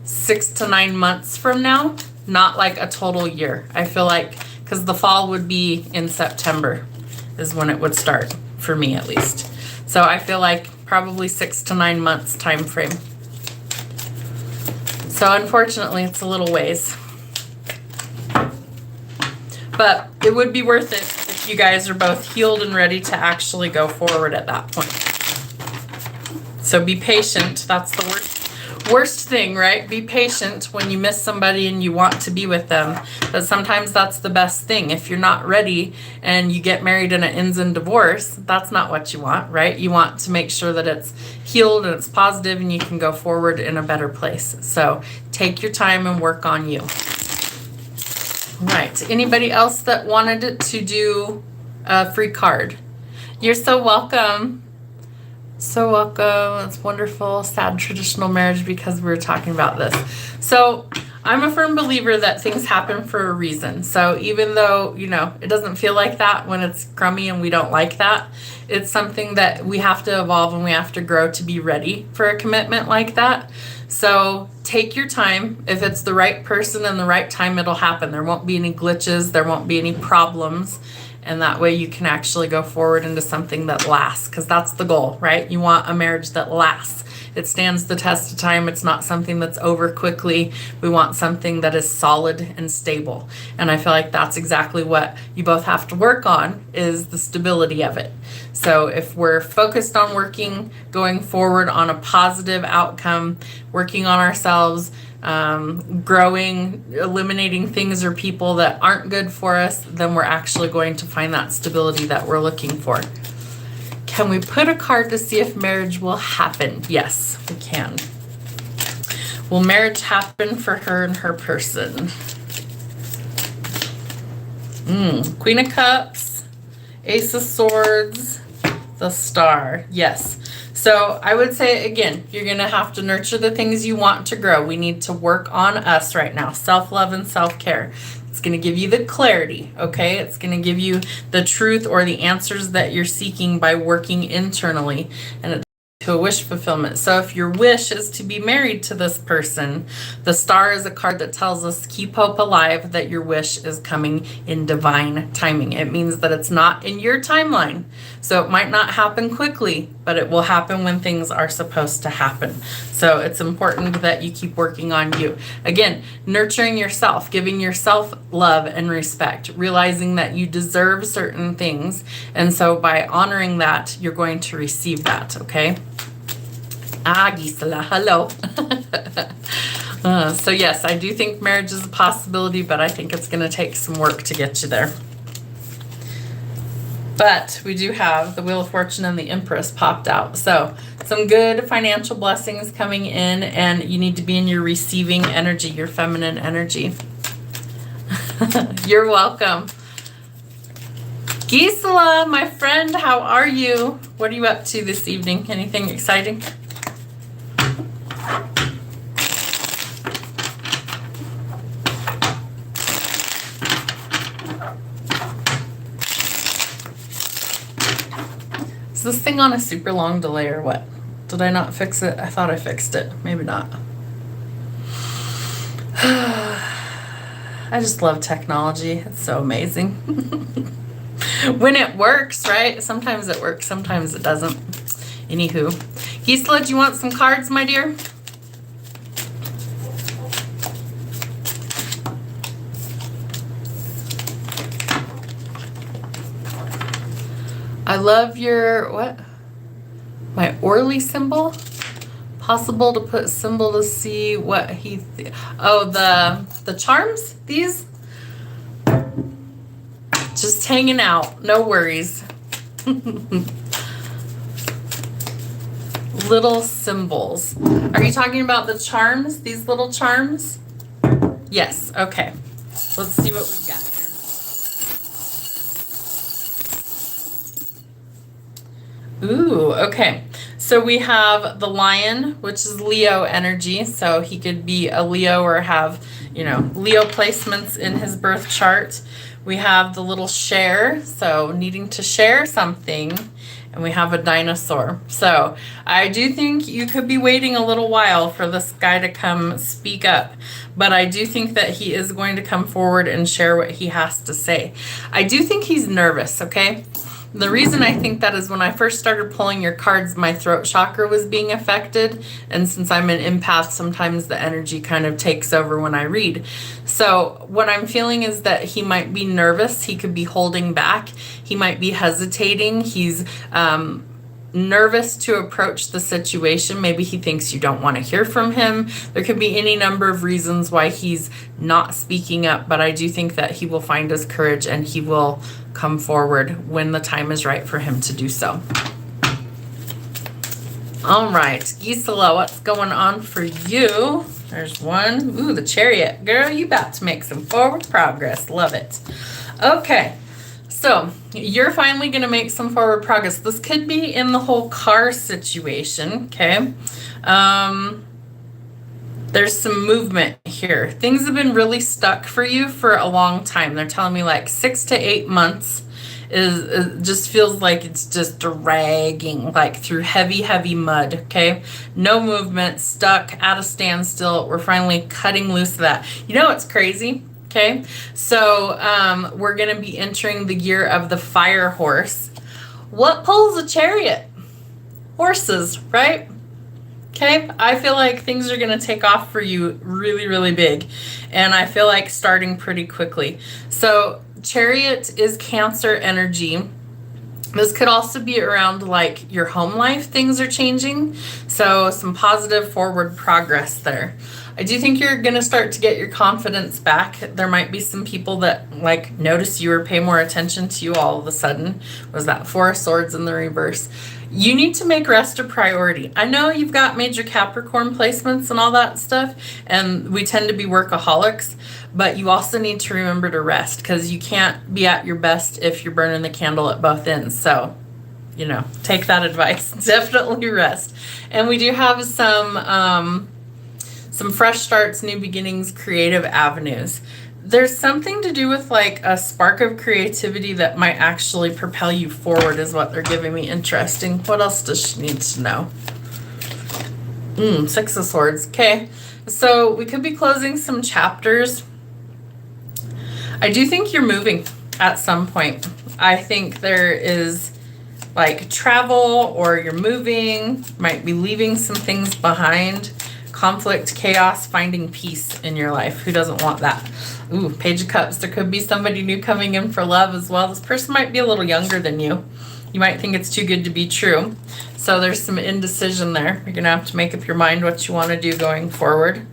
6 to 9 months from now, not like a total year. I feel like, because the fall would be in September is when it would start, for me at least. So I feel like probably 6 to 9 months time frame. So unfortunately, it's a little ways. But it would be worth it if you guys are both healed and ready to actually go forward at that point. So be patient. That's the worst thing, right? Be patient when you miss somebody and you want to be with them. But sometimes that's the best thing. If you're not ready and you get married and it ends in divorce, that's not what you want, right? You want to make sure that it's healed and it's positive and you can go forward in a better place. So take your time and work on you. Right. Anybody else that wanted to do a free card? You're so welcome. So welcome. It's wonderful. Sad traditional marriage, because we were talking about this. So I'm a firm believer that things happen for a reason. So even though, you know, it doesn't feel like that when it's crummy and we don't like that, it's something that we have to evolve and we have to grow to be ready for a commitment like that. So take your time. If it's the right person and the right time, it'll happen. There won't be any glitches. There won't be any problems. And that way you can actually go forward into something that lasts, because that's the goal, right? You want a marriage that lasts. It stands the test of time. It's not something that's over quickly. We want something that is solid and stable. And I feel like that's exactly what you both have to work on, is the stability of it. So if we're focused on working, going forward on a positive outcome, working on ourselves, growing, eliminating things or people that aren't good for us, then we're actually going to find that stability that we're looking for. Can we put a card to see if marriage will happen? Yes, we can. Will marriage happen for her and her person? Queen of Cups, Ace of Swords, the Star. Yes. So I would say, again, you're going to have to nurture the things you want to grow. We need to work on us right now. Self-love and self-care. It's going to give you the clarity, okay? It's going to give you the truth or the answers that you're seeking by working internally. And it's to a wish fulfillment. So if your wish is to be married to this person, the Star is a card that tells us keep hope alive, that your wish is coming in divine timing. It means that it's not in your timeline. So it might not happen quickly, but it will happen when things are supposed to happen. So it's important that you keep working on you. Again, nurturing yourself, giving yourself love and respect, realizing that you deserve certain things. And so by honoring that, you're going to receive that, okay? Gisela, hello. So yes, I do think marriage is a possibility, but I think it's going to take some work to get you there. But we do have the Wheel of Fortune and the Empress popped out. So some good financial blessings coming in, and you need to be in your receiving energy, your feminine energy. You're welcome. Gisela, my friend, how are you? What are you up to this evening? Anything exciting? Is this thing on a super long delay or what? Did I not fix it? I thought I fixed it. Maybe not. I just love technology. It's so amazing. When it works, right? Sometimes it works, sometimes it doesn't. Anywho. Gisela, do you want some cards, my dear? I love your, what? My Orly symbol? Possible to put symbol to see what he, oh, the charms, these? Just hanging out, no worries. Little symbols. Are you talking about the charms, these little charms? Yes, okay. Let's see what we've got. Ooh, okay. So we have the Lion, which is Leo energy. So he could be a Leo or have, you know, Leo placements in his birth chart. We have the little share, so needing to share something. And we have a dinosaur. So I do think you could be waiting a little while for this guy to come speak up. But I do think that he is going to come forward and share what he has to say. I do think he's nervous, okay? The reason I think that is when I first started pulling your cards, my throat chakra was being affected. And since I'm an empath, sometimes the energy kind of takes over when I read. So what I'm feeling is that he might be nervous. He could be holding back. He might be hesitating. He's nervous to approach the situation. Maybe he thinks you don't want to hear from him. There could be any number of reasons why he's not speaking up, but I do think that he will find his courage and he will come forward when the time is right for him to do so. All right, Gisela, what's going on for you? There's one. Ooh, the Chariot. Girl, you about to make some forward progress. Love it. Okay. So you're finally going to make some forward progress. This could be in the whole car situation, okay? There's some movement here. Things have been really stuck for you for a long time. They're telling me like 6 to 8 months is just feels like it's just dragging like through heavy mud, okay? No movement, stuck at a standstill. We're finally cutting loose of that. You know what's crazy? Okay, so we're going to be entering the year of the fire horse. What pulls a chariot? Horses, right? Okay, I feel like things are going to take off for you really big. And I feel like starting pretty quickly. So Chariot is Cancer energy. This could also be around like your home life. Things are changing. So some positive forward progress there. I do think you're going to start to get your confidence back. There might be some people that like notice you or pay more attention to you all of a sudden. Was that Four of Swords in the reverse? You need to make rest a priority. I know you've got major Capricorn placements and all that stuff, and we tend to be workaholics, but you also need to remember to rest, because you can't be at your best if you're burning the candle at both ends. So, you know, take that advice. Definitely rest. And we do have some fresh starts, new beginnings, creative avenues. There's something to do with like a spark of creativity that might actually propel you forward is what they're giving me. Interesting. What else does she need to know? Six of Swords. Okay. So we could be closing some chapters. I do think you're moving at some point. I think there is like travel, or you're moving, might be leaving some things behind. Conflict, chaos, finding peace in your life. Who doesn't want that? Ooh, Page of Cups. There could be somebody new coming in for love as well. This person might be a little younger than you. You might think it's too good to be true. So there's some indecision there. You're going to have to make up your mind what you want to do going forward.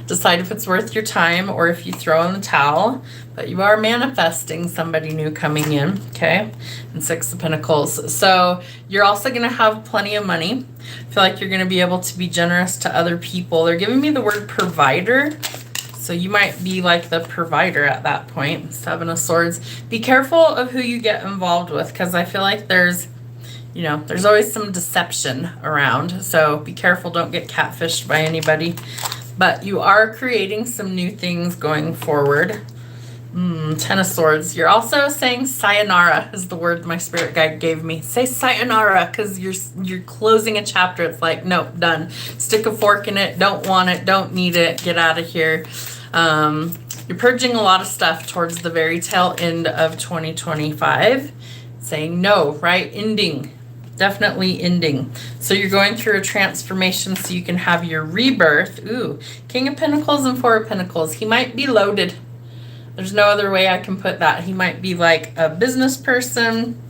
Decide if it's worth your time or if you throw in the towel. But you are manifesting somebody new coming in, okay? And Six of Pentacles. So you're also going to have plenty of money. I feel like you're going to be able to be generous to other people. They're giving me the word provider. So you might be like the provider at that point. Seven of Swords. Be careful of who you get involved with, because I feel like there's always some deception around. So be careful. Don't get catfished by anybody. But you are creating some new things going forward. Ten of Swords. You're also saying sayonara is the word my spirit guide gave me. Say sayonara, because you're closing a chapter. It's like, nope, done. Stick a fork in it. Don't want it. Don't need it. Get out of here. You're purging a lot of stuff towards the very tail end of 2025. Saying no, right? Ending. Definitely ending. So you're going through a transformation so you can have your rebirth. Ooh, King of Pentacles and Four of Pentacles. He might be loaded. There's no other way I can put that. He might be like a business person,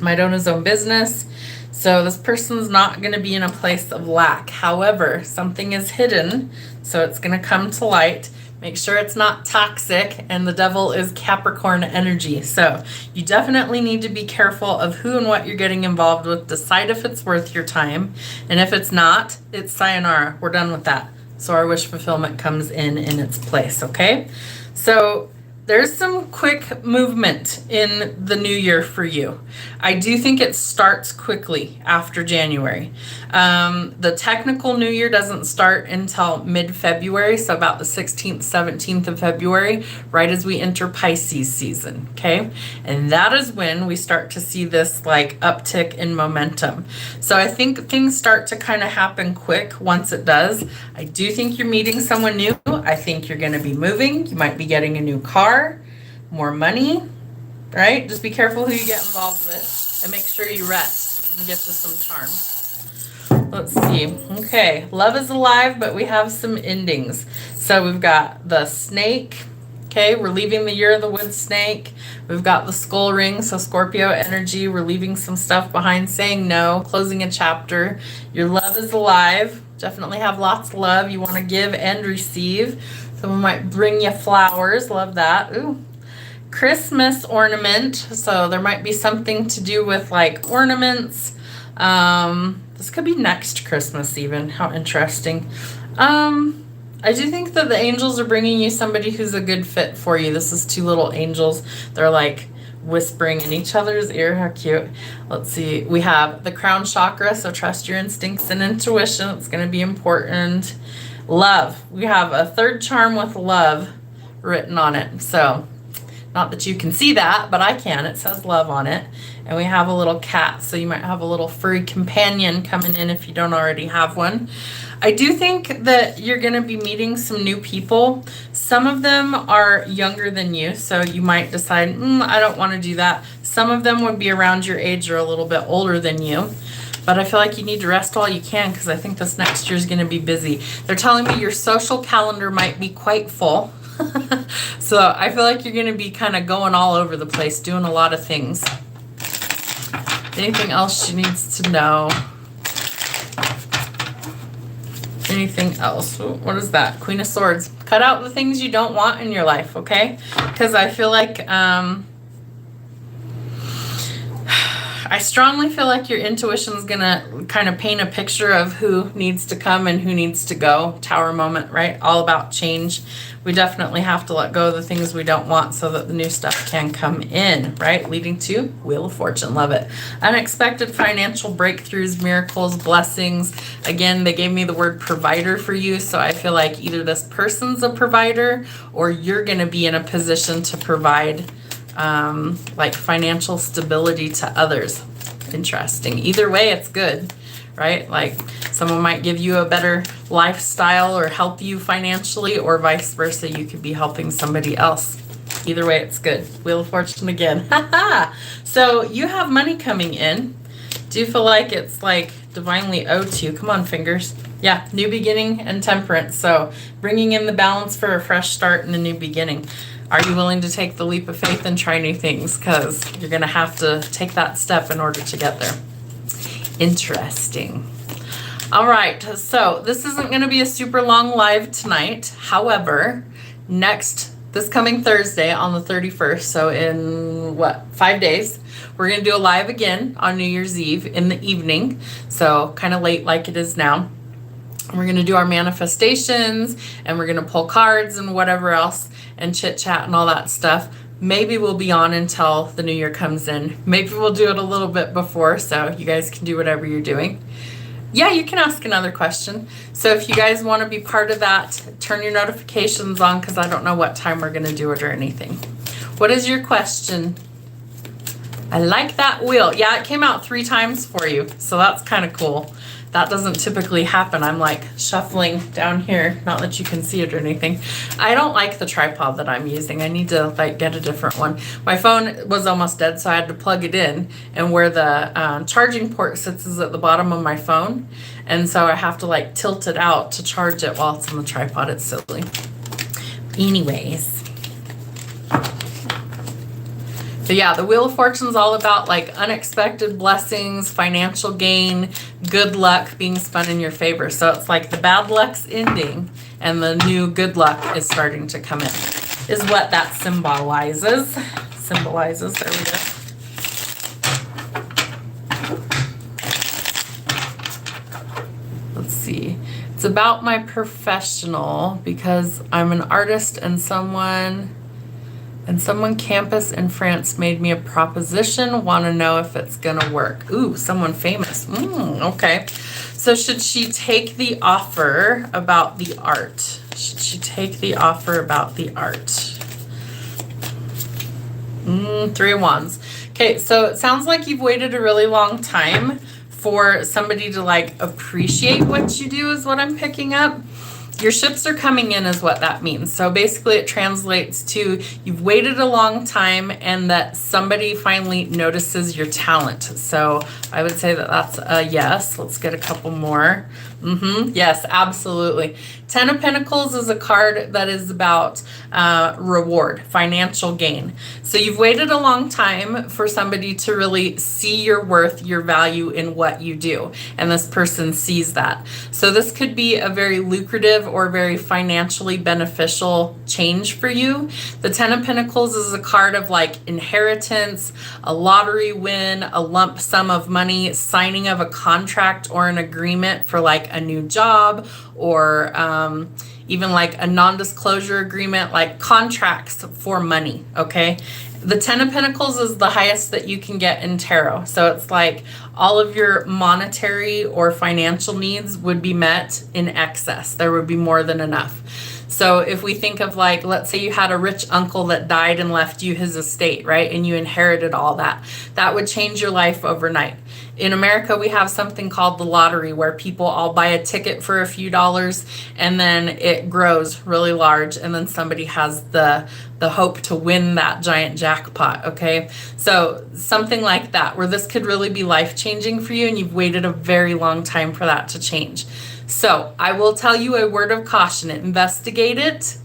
might own his own business. So this person's not going to be in a place of lack. However, something is hidden, so it's going to come to light. Make sure it's not toxic, and the devil is Capricorn energy. So you definitely need to be careful of who and what you're getting involved with. Decide if it's worth your time. And if it's not, it's sayonara. We're done with that. So our wish fulfillment comes in its place, okay? So there's some quick movement in the new year for you. I do think it starts quickly after January. The technical new year doesn't start until mid-February, so about the 16th, 17th of February, right as we enter Pisces season, okay? And that is when we start to see this like uptick in momentum. So I think things start to kind of happen quick once it does. I do think you're meeting someone new. I think you're going to be moving. You might be getting a new car, more money, right? Just be careful who you get involved with and make sure you rest and get to some charm. Let's see. Okay, love is alive, but we have some endings. So we've got the snake. Okay, we're leaving the year of the wood snake. We've got the skull ring, so Scorpio energy. We're leaving some stuff behind, saying no, closing a chapter. Your love is alive. Definitely have lots of love. You want to give and receive. Someone might bring you flowers. Love that. Ooh. Christmas ornament. So there might be something to do with like ornaments. This could be next Christmas even. How interesting. I do think that the angels are bringing you somebody who's a good fit for you. This is two little angels. They're like whispering in each other's ear. How cute. Let's see. We have the crown chakra, so trust your instincts and intuition. It's going to be important. Love. We have a third charm with love written on it. So not that you can see that, but I can. It says love on it. And we have a little cat, so you might have a little furry companion coming in if you don't already have one. I do think that you're going to be meeting some new people. Some of them are younger than you, so you might decide, I don't want to do that. Some of them would be around your age or a little bit older than you. But I feel like you need to rest while you can, because I think this next year is going to be busy. They're telling me your social calendar might be quite full. So I feel like you're going to be kind of going all over the place, doing a lot of things. Anything else she needs to know? anything else? What is that? Queen of Swords. Cut out the things you don't want in your life, okay? Because I feel like, I strongly feel like your intuition is going to kind of paint a picture of who needs to come and who needs to go. Tower moment, right? All about change. We definitely have to let go of the things we don't want so that the new stuff can come in, right? Leading to Wheel of Fortune. Love it. Unexpected financial breakthroughs, miracles, blessings. Again, they gave me the word provider for you. So I feel like either this person's a provider or you're going to be in a position to provide like financial stability to others. Interesting. Either way, it's good, right? Like someone might give you a better lifestyle or help you financially, or vice versa. You could be helping somebody else. Either way, it's good. Wheel of Fortune again. So you have money coming in. Do you feel like it's like divinely owed to you? Come on, fingers. Yeah, new beginning and temperance. So bringing in the balance for a fresh start and a new beginning. Are you willing to take the leap of faith and try new things? Because you're going to have to take that step in order to get there. Interesting. All right. So this isn't going to be a super long live tonight. However, this coming Thursday on the 31st, so in 5 days, we're going to do a live again on New Year's Eve in the evening. So kind of late like it is now. We're going to do our manifestations and we're going to pull cards and whatever else and chit chat and all that stuff. Maybe we'll be on until the new year comes in. Maybe we'll do it a little bit before so you guys can do whatever you're doing. Yeah, you can ask another question. So if you guys want to be part of that, turn your notifications on because I don't know what time we're going to do it or anything. What is your question? I like that wheel. Yeah, it came out 3 times for you. So that's kind of cool. That doesn't typically happen. I'm like shuffling down here. Not that you can see it or anything. I don't like the tripod that I'm using. I need to like get a different one. My phone was almost dead, so I had to plug it in. And where the charging port sits is at the bottom of my phone. And so I have to like tilt it out to charge it while it's on the tripod. It's silly. Anyways. So yeah, the Wheel of Fortune is all about like unexpected blessings, financial gain, good luck being spun in your favor. So it's like the bad luck's ending and the new good luck is starting to come in, is what that symbolizes. There we go. Let's see. It's about my professional because I'm an artist and someone campus in France made me a proposition, want to know if it's going to work. Ooh, someone famous. Okay. So should she take the offer about the art? Should she take the offer about the art? 3 of Wands. Okay, so it sounds like you've waited a really long time for somebody to like appreciate what you do is what I'm picking up. Your ships are coming in is what that means. So basically it translates to you've waited a long time and that somebody finally notices your talent. So I would say that that's a yes. Let's get a couple more. Yes, absolutely. 10 of Pentacles is a card that is about reward, financial gain. So you've waited a long time for somebody to really see your worth, your value in what you do. And this person sees that. So this could be a very lucrative or very financially beneficial change for you. The 10 of Pentacles is a card of like inheritance, a lottery win, a lump sum of money, signing of a contract or an agreement for like a new job, or even like a non-disclosure agreement, like contracts for money, okay? The 10 of Pentacles is the highest that you can get in tarot. So it's like all of your monetary or financial needs would be met in excess. There would be more than enough. So if we think of like, let's say you had a rich uncle that died and left you his estate, right? And you inherited all that. That would change your life overnight. In America, we have something called the lottery where people all buy a ticket for a few dollars and then it grows really large and then somebody has the hope to win that giant jackpot, okay? So something like that where this could really be life-changing for you and you've waited a very long time for that to change. So I will tell you a word of caution. Investigate it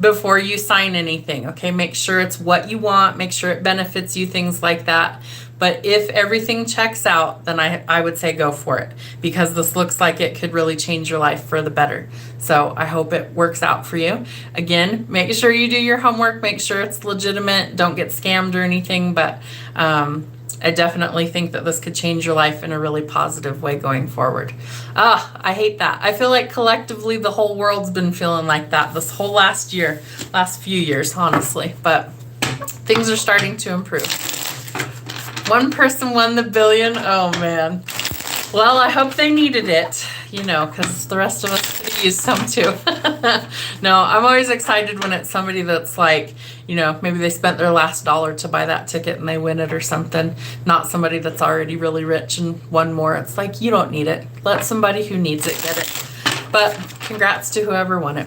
before you sign anything, okay? Make sure it's what you want. Make sure it benefits you, things like that. But if everything checks out, then I would say go for it, because this looks like it could really change your life for the better. So I hope it works out for you. Again, make sure you do your homework, make sure it's legitimate, don't get scammed or anything, but I definitely think that this could change your life in a really positive way going forward. I hate that. I feel like collectively the whole world's been feeling like that this whole last few years, honestly. But things are starting to improve. One person won the billion. Oh, man. Well, I hope they needed it, because the rest of us could use some too. No, I'm always excited when it's somebody that's like, maybe they spent their last dollar to buy that ticket and they win it or something. Not somebody that's already really rich and won more. It's like, you don't need it. Let somebody who needs it get it. But congrats to whoever won it.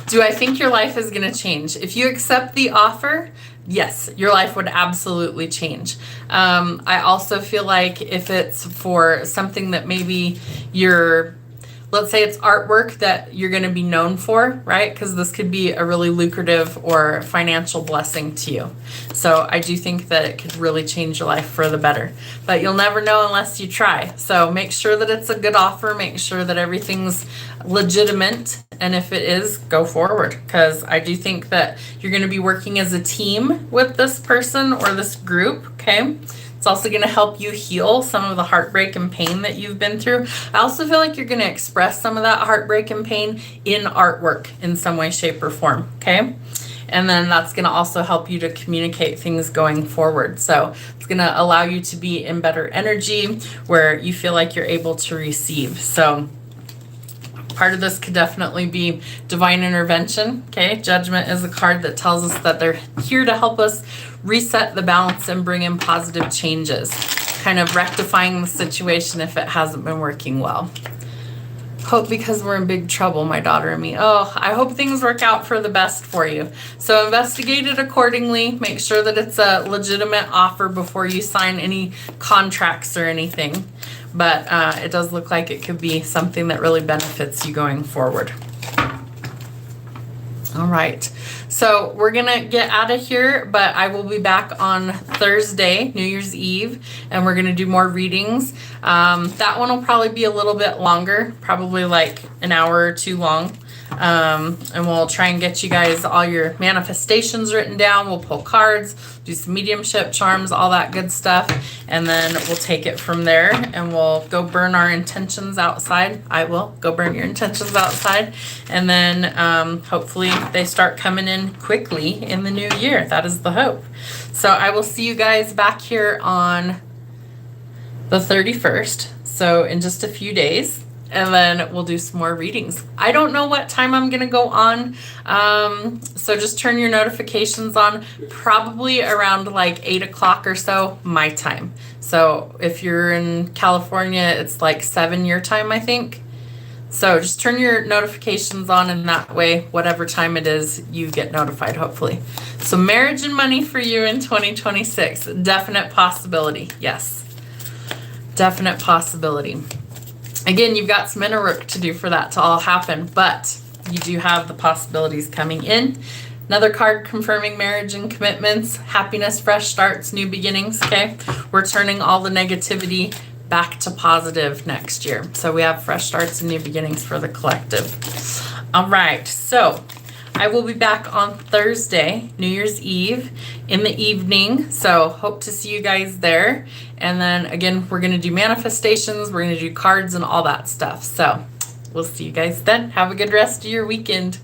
Do I think your life is going to change? If you accept the offer, yes, your life would absolutely change. I also feel like if it's for something that maybe let's say it's artwork that you're going to be known for, right? Because this could be a really lucrative or financial blessing to you. So I do think that it could really change your life for the better. But you'll never know unless you try. So make sure that it's a good offer. Make sure that everything's legitimate. And if it is, go forward. Because I do think that you're going to be working as a team with this person or this group, okay? It's also going to help you heal some of the heartbreak and pain that you've been through. I also feel like you're going to express some of that heartbreak and pain in artwork in some way, shape, or form, okay? And then that's going to also help you to communicate things going forward. So it's going to allow you to be in better energy where you feel like you're able to receive. So part of this could definitely be divine intervention, okay? Judgment is a card that tells us that they're here to help us reset the balance and bring in positive changes, kind of rectifying the situation if it hasn't been working well. Hope because we're in big trouble, my daughter and me. Oh, I hope things work out for the best for you. So investigate it accordingly. Make sure that it's a legitimate offer before you sign any contracts or anything. But it does look like it could be something that really benefits you going forward. All right, so we're gonna get out of here, but I will be back on Thursday, New Year's Eve, and we're gonna do more readings. That one will probably be a little bit longer, probably like an hour or two long. And we'll try and get you guys all your manifestations written down. We'll pull cards, do some mediumship charms, all that good stuff. And then we'll take it from there and we'll go burn our intentions outside. I will go burn your intentions outside. And then hopefully they start coming in quickly in the new year. That is the hope. So I will see you guys back here on the 31st. So in just a few days. And then we'll do some more readings. I don't know what time I'm going to go on. So just turn your notifications on probably around like 8 o'clock or so, my time. So if you're in California, it's like 7 your time, I think. So just turn your notifications on, and that way, whatever time it is, you get notified, hopefully. So marriage and money for you in 2026. Definite possibility. Yes. Definite possibility. Again, you've got some inner work to do for that to all happen, but you do have the possibilities coming in. Another card confirming marriage and commitments, happiness, fresh starts, new beginnings, okay? We're turning all the negativity back to positive next year. So we have fresh starts and new beginnings for the collective. All right, so I will be back on Thursday, New Year's Eve, in the evening. So hope to see you guys there. And then again, we're going to do manifestations. We're going to do cards and all that stuff. So we'll see you guys then. Have a good rest of your weekend.